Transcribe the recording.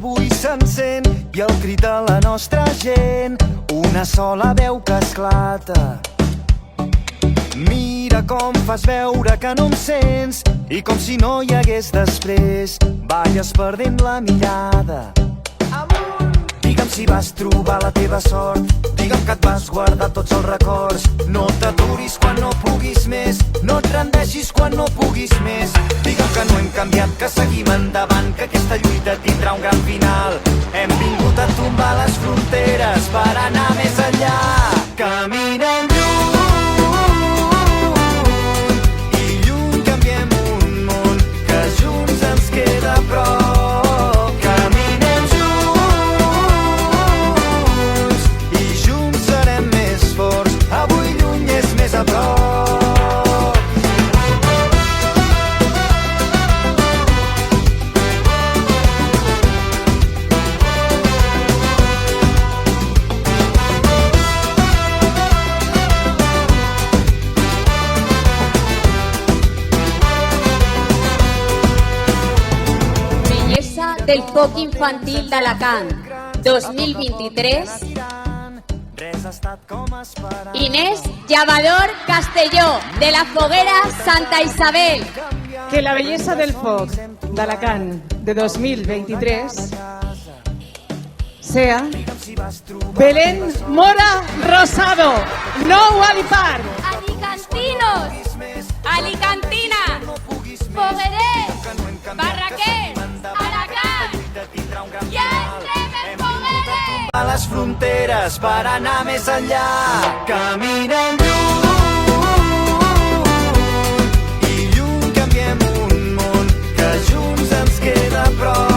avui s'encén i el crit de la nostra gent, una sola veu que esclata. Mira com fas veure que no em sents i com si no hi hagués després, balles perdent la mirada. Digue'm si vas trobar la teva sort, digue'm que et vas guardar tots els records. No t'aturis quan no puguis més, no et rendeixis quan no puguis més. Digue'm que no hem canviat, que seguim endavant, que aquesta lluita tindrà un gran final. Hem vingut a tombar les fronteres per anar més enllà. Caminem lluny i lluny canviem un món que junts ens queda a prop. Del foc infantil d'Alacant 2023, Inés Llavador Castelló, de la Foguera Santa Isabel. Que la belleza del foc d'Alacant de 2023 sea Belén Mora Rosado, Nou Alipar. Alicantinos, alicantina, foguerers, barraquers, Alacant, i estem en fogueres. A les fronteres per anar més enllà. Caminem lluny i lluny canviem un món que junts ens queda a prop.